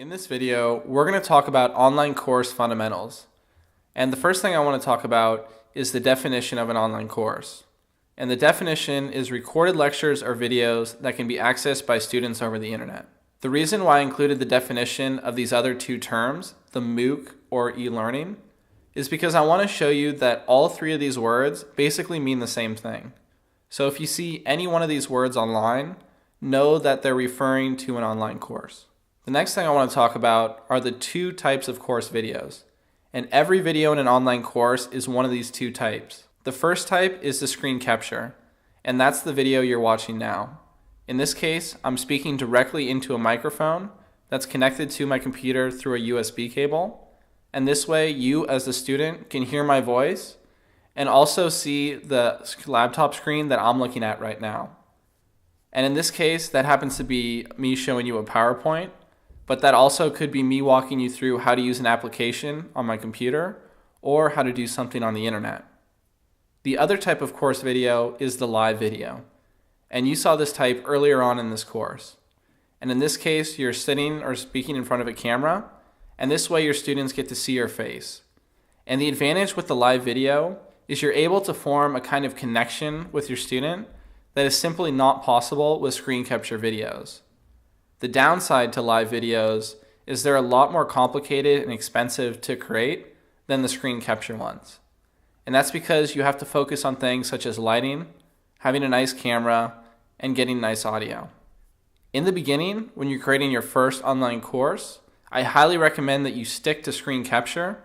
In this video, we're going to talk about online course fundamentals. And the first thing I want to talk about is the definition of an online course. And the definition is recorded lectures or videos that can be accessed by students over the internet. The reason why I included the definition of these other two terms, the MOOC or e-learning, is because I want to show you that all three of these words basically mean the same thing. So if you see any one of these words online, know that they're referring to an online course. The next thing I want to talk about are the two types of course videos. And every video in an online course is one of these two types. The first type is the screen capture, and that's the video you're watching now. In this case, I'm speaking directly into a microphone that's connected to my computer through a USB cable. And this way, you as the student can hear my voice and also see the laptop screen that I'm looking at right now. And in this case, that happens to be me showing you a PowerPoint, but that also could be me walking you through how to use an application on my computer or how to do something on the internet. The other type of course video is the live video. And you saw this type earlier on in this course. And in this case, you're sitting or speaking in front of a camera, and this way your students get to see your face. And the advantage with the live video is you're able to form a kind of connection with your student that is simply not possible with screen capture videos. The downside to live videos is they're a lot more complicated and expensive to create than the screen capture ones. And that's because you have to focus on things such as lighting, having a nice camera, and getting nice audio. In the beginning, when you're creating your first online course, I highly recommend that you stick to screen capture.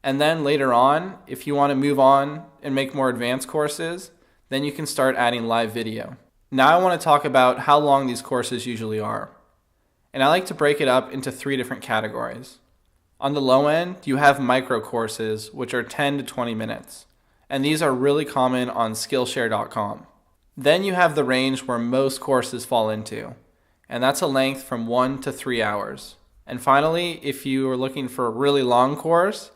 And then later on, if you want to move on and make more advanced courses, then you can start adding live video. Now I want to talk about how long these courses usually are. And I like to break it up into three different categories. On the low end, you have micro courses, which are 10 to 20 minutes. And these are really common on Skillshare.com. Then you have the range where most courses fall into, and that's a length from 1 to 3 hours. And finally, if you are looking for a really long course,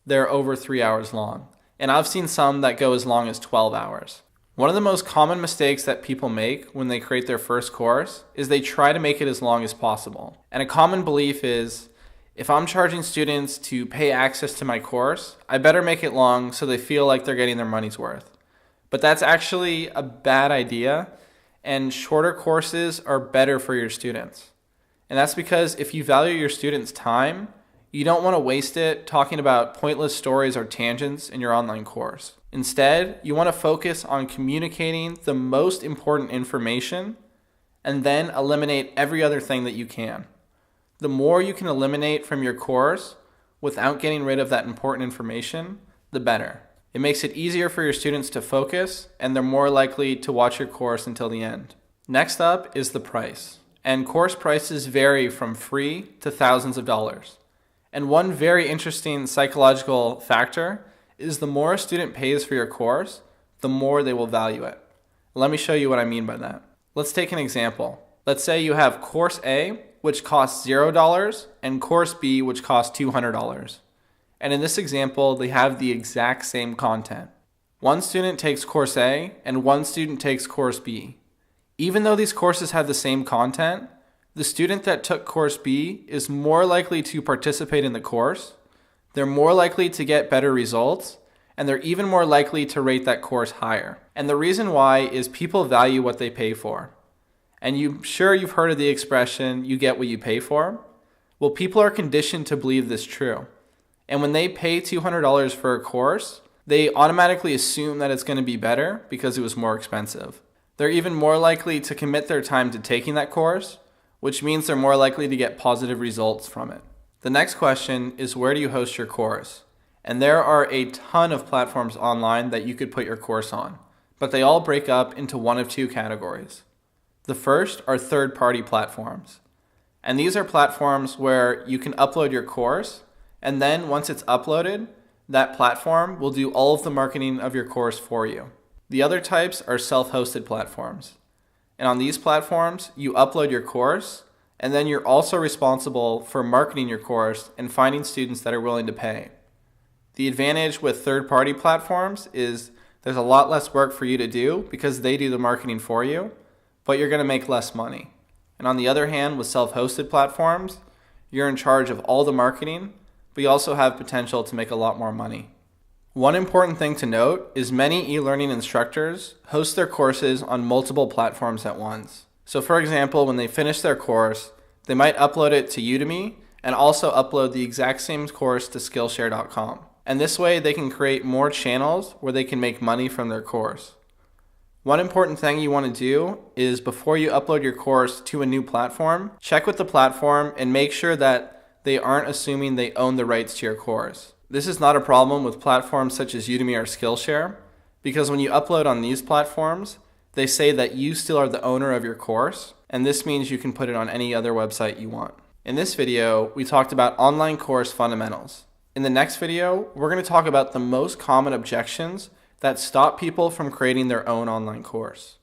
they're over 3 hours long. And I've seen some that go as long as 12 hours. One of the most common mistakes that people make when they create their first course is they try to make it as long as possible. And a common belief is, if I'm charging students to pay access to my course, I better make it long so they feel like they're getting their money's worth. But that's actually a bad idea, and shorter courses are better for your students. And that's because if you value your students' time, you don't want to waste it talking about pointless stories or tangents in your online course. Instead, you want to focus on communicating the most important information and then eliminate every other thing that you can. The more you can eliminate from your course without getting rid of that important information, the better. It makes it easier for your students to focus, and they're more likely to watch your course until the end. Next up is the price. And course prices vary from free to thousands of dollars. And one very interesting psychological factor is the more a student pays for your course, the more they will value it. Let me show you what I mean by that. Let's take an example. Let's say you have course A, which costs $0, and course B, which costs $200. And in this example, they have the exact same content. One student takes course A, and one student takes course B. Even though these courses have the same content, the student that took course B is more likely to participate in the course, they're more likely to get better results, and they're even more likely to rate that course higher. And the reason why is people value what they pay for. And you've heard of the expression, you get what you pay for? Well, people are conditioned to believe this true. And when they pay $200 for a course, they automatically assume that it's going to be better because it was more expensive. They're even more likely to commit their time to taking that course, which means they're more likely to get positive results from it. The next question is, where do you host your course? And there are a ton of platforms online that you could put your course on, but they all break up into one of two categories. The first are third-party platforms. And these are platforms where you can upload your course, and then once it's uploaded, that platform will do all of the marketing of your course for you. The other types are self-hosted platforms. And on these platforms, you upload your course, and then you're also responsible for marketing your course and finding students that are willing to pay. The advantage with third-party platforms is there's a lot less work for you to do because they do the marketing for you, but you're going to make less money. And on the other hand, with self-hosted platforms, You're in charge of all the marketing, but you also have potential to make a lot more money. One important thing to note is many e-learning instructors host their courses on multiple platforms at once. So for example, when they finish their course, they might upload it to Udemy and also upload the exact same course to Skillshare.com. And this way they can create more channels where they can make money from their course. One important thing you want to do is before you upload your course to a new platform, check with the platform and make sure that they aren't assuming they own the rights to your course. This is not a problem with platforms such as Udemy or Skillshare, because when you upload on these platforms, they say that you still are the owner of your course, and this means you can put it on any other website you want. In this video, we talked about online course fundamentals. In the next video, we're going to talk about the most common objections that stop people from creating their own online course.